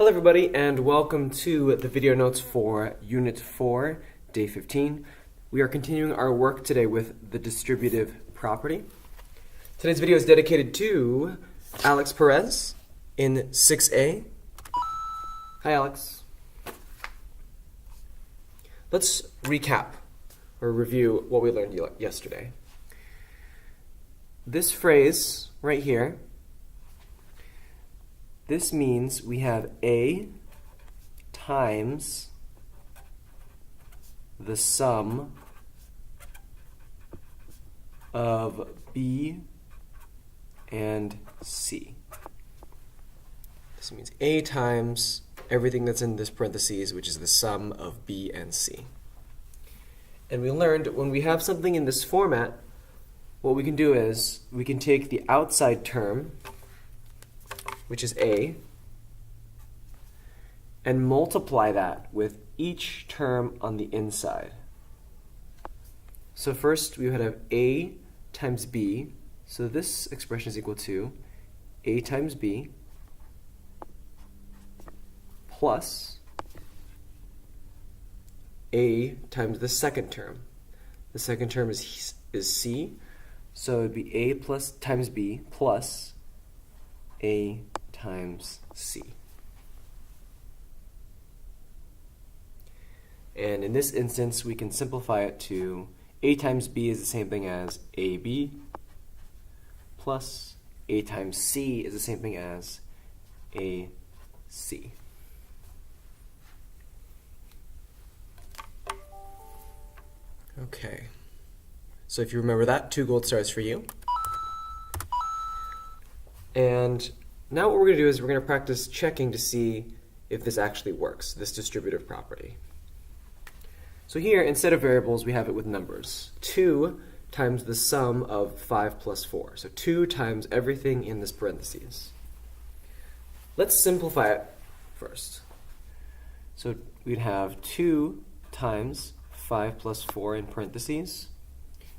Hello everybody and welcome to the video notes for Unit 4, Day 15. We are continuing our work today with the distributive property. Today's video is dedicated to Alex Perez in 6A. Hi Alex. Let's recap or review what we learned yesterday. This phrase right here, this means we have A times the sum of B and C. This means A times everything that's in this parentheses, which is the sum of B and C. And we learned when we have something in this format, what we can do is we can take the outside term, which is A, and multiply that with each term on the inside. So first we would have A times B, so this expression is equal to A times B plus A times the second term. The second term is C, so it would be A plus times B plus A times C. And in this instance, we can simplify it to A times B is the same thing as AB plus A times C is the same thing as AC. Okay, so if you remember that, 2 gold stars for you. And now what we're going to do is we're going to practice checking to see if this actually works, this distributive property. So here, instead of variables, we have it with numbers. 2 times the sum of 5 plus 4. So 2 times everything in this parentheses. Let's simplify it first. So we'd have 2 times 5 plus 4 in parentheses.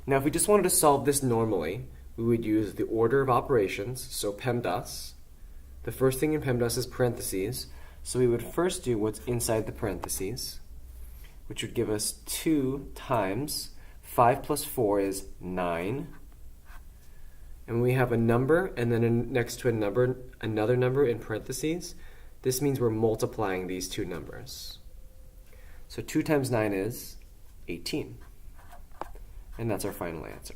Now if we just wanted to solve this normally, we would use the order of operations, so PEMDAS. The first thing in PEMDAS is parentheses, so we would first do what's inside the parentheses, which would give us 2 times 5 plus 4 is 9. And we have a number, and then next to a number, another number in parentheses. This means we're multiplying these two numbers. So 2 times 9 is 18. And that's our final answer.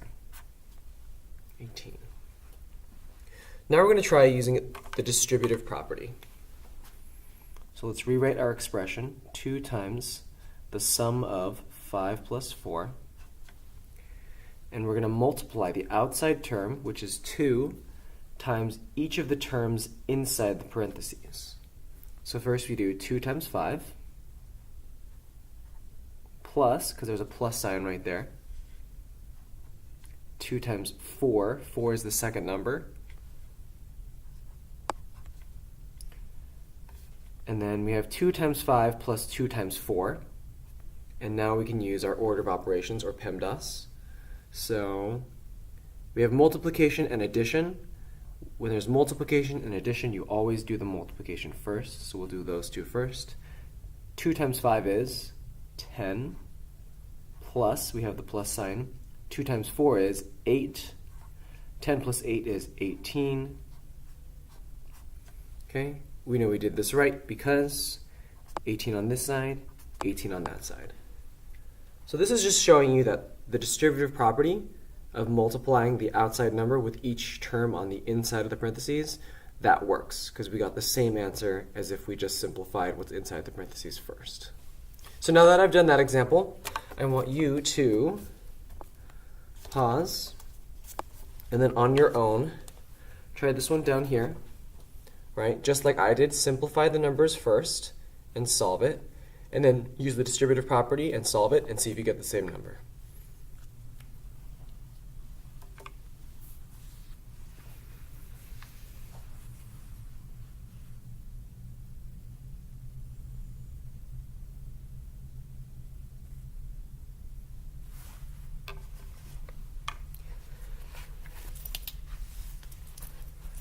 18. Now we're going to try using the distributive property. So let's rewrite our expression. 2 times the sum of 5 plus 4. And we're going to multiply the outside term, which is 2, times each of the terms inside the parentheses. So first we do 2 times 5 plus, because there's a plus sign right there, 2 times 4. 4 is the second number. And then we have 2 times 5 plus 2 times 4. And now we can use our order of operations, or PEMDAS. So we have multiplication and addition. When there's multiplication and addition, you always do the multiplication first. So we'll do those two first. 2 times 5 is 10. Plus, we have the plus sign. 2 times 4 is 8. 10 plus 8 is 18. Okay, we know we did this right because 18 on this side, 18 on that side. So this is just showing you that the distributive property of multiplying the outside number with each term on the inside of the parentheses, that works because we got the same answer as if we just simplified what's inside the parentheses first. So now that I've done that example, I want you to pause, and then on your own, try this one down here, right? Just like I did, simplify the numbers first and solve it, and then use the distributive property and solve it and see if you get the same number.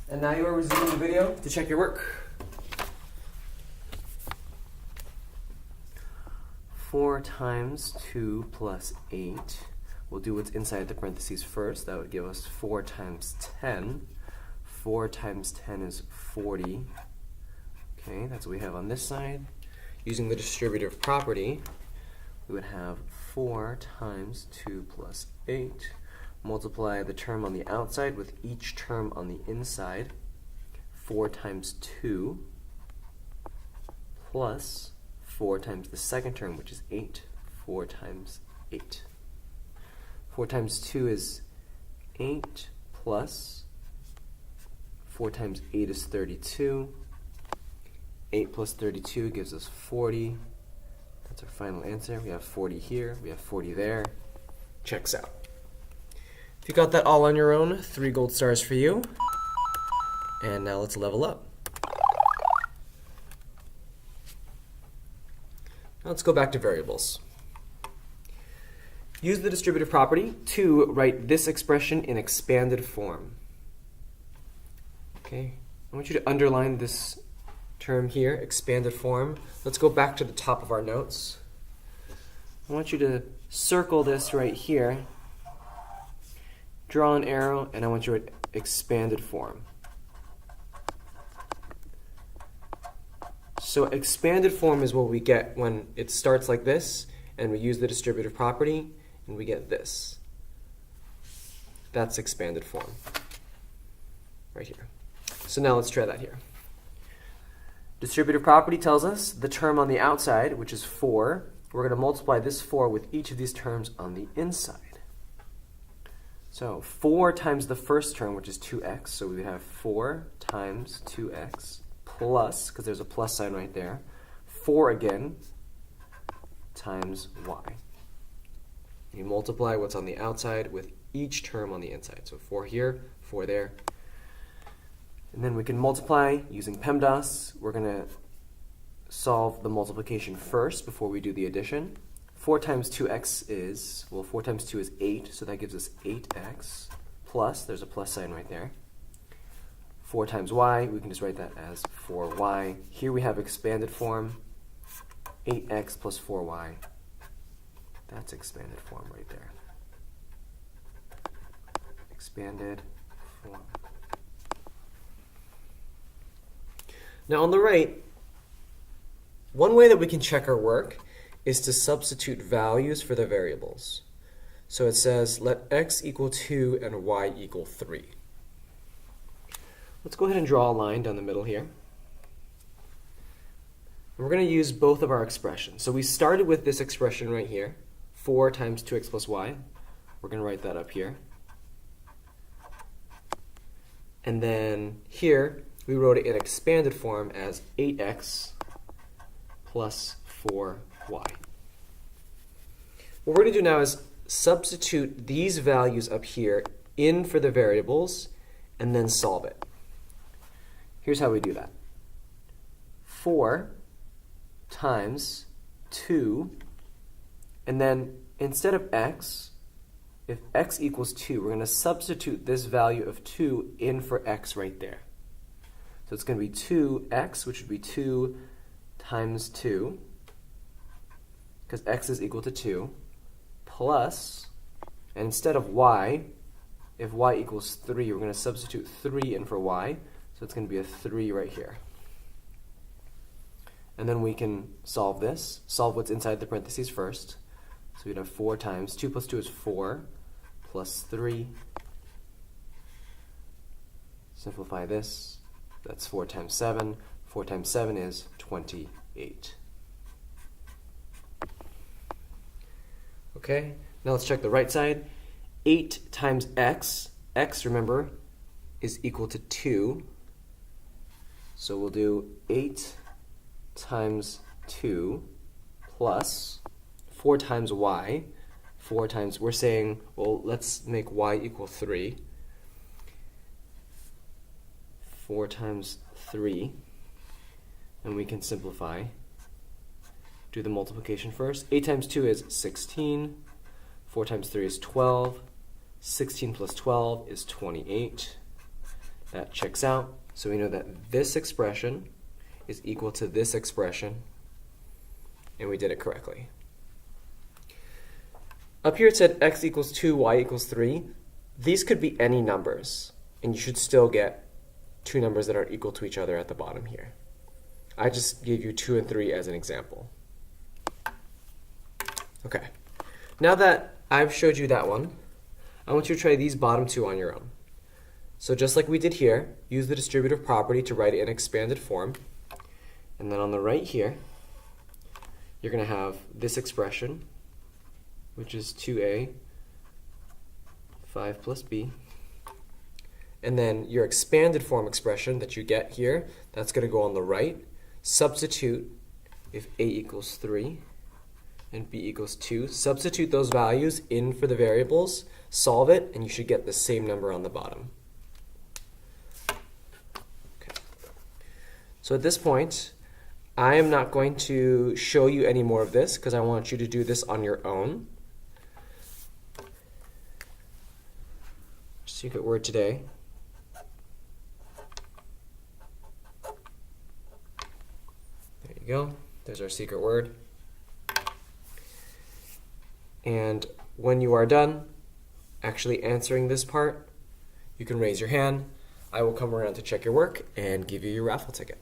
And now you are resuming the video to check your work. 4 times 2 plus 8. We'll do what's inside the parentheses first. That would give us 4 times 10. 4 times 10 is 40. Okay, that's what we have on this side. Using the distributive property, we would have 4 times 2 plus 8. Multiply the term on the outside with each term on the inside. 4 times 2 plus 4 times the second term, which is 8. 4 times 8. 4 times 2 is 8 plus 4 times 8 is 32. 8 plus 32 gives us 40. That's our final answer. We have 40 here. We have 40 there. Checks out. If you got that all on your own, 3 gold stars for you. And now let's level up. Now let's go back to variables. Use the distributive property to write this expression in expanded form. Okay, I want you to underline this term here, expanded form. Let's go back to the top of our notes. I want you to circle this right here, draw an arrow, and I want you to expanded form. So expanded form is what we get when it starts like this, and we use the distributive property, and we get this. That's expanded form, right here. So now let's try that here. Distributive property tells us the term on the outside, which is 4, we're going to multiply this 4 with each of these terms on the inside. So 4 times the first term, which is 2x, so we would have 4 times 2x plus, because there's a plus sign right there, 4 again times y. You multiply what's on the outside with each term on the inside. So 4 here, 4 there. And then we can multiply using PEMDAS. We're going to solve the multiplication first before we do the addition. 4 times 2x is, well, 4 times 2 is 8, so that gives us 8x plus, there's a plus sign right there. 4 times y, we can just write that as 4y. Here we have expanded form, 8x plus 4y. That's expanded form right there. Expanded form. Now on the right, one way that we can check our work is to substitute values for the variables. So it says, let x equal 2 and y equal 3. Let's go ahead and draw a line down the middle here. We're going to use both of our expressions. So we started with this expression right here, 4 times 2x plus y. We're going to write that up here. And then here, we wrote it in expanded form as 8x plus 4y. What we're going to do now is substitute these values up here in for the variables and then solve it. Here's how we do that. 4 times 2, and then instead of x, if x equals 2, we're going to substitute this value of 2 in for x right there. So it's going to be 2x, which would be 2 times 2, because x is equal to 2, plus, and instead of y, if y equals 3, we're going to substitute 3 in for y, so it's going to be a 3 right here. And then we can solve this, solve what's inside the parentheses first. So we'd have 4 times 2 plus 2 is 4, plus 3. Simplify this. That's 4 times 7. 4 times 7 is 28. Okay, now let's check the right side. 8 times x. X, remember, is equal to 2. So we'll do 8 times 2 plus 4 times y. 4 times, we're saying, well, let's make y equal 3. 4 times 3, and we can simplify. Do the multiplication first. 8 times 2 is 16. 4 times 3 is 12. 16 plus 12 is 28. That checks out. So we know that this expression is equal to this expression, and we did it correctly. Up here it said x equals 2, y equals 3. These could be any numbers, and you should still get two numbers that are equal to each other at the bottom here. I just gave you 2 and 3 as an example. Okay, now that I've showed you that one, I want you to try these bottom two on your own. So just like we did here, use the distributive property to write it in expanded form. And then on the right here, you're going to have this expression, which is 2a 5 plus b. And then your expanded form expression that you get here, that's going to go on the right. Substitute if a equals 3 and b equals 2. Substitute those values in for the variables, solve it, and you should get the same number on the bottom. Okay. So at this point, I am not going to show you any more of this because I want you to do this on your own. Secret word today. There you go. There's our secret word. And when you are done actually answering this part, you can raise your hand. I will come around to check your work and give you your raffle ticket.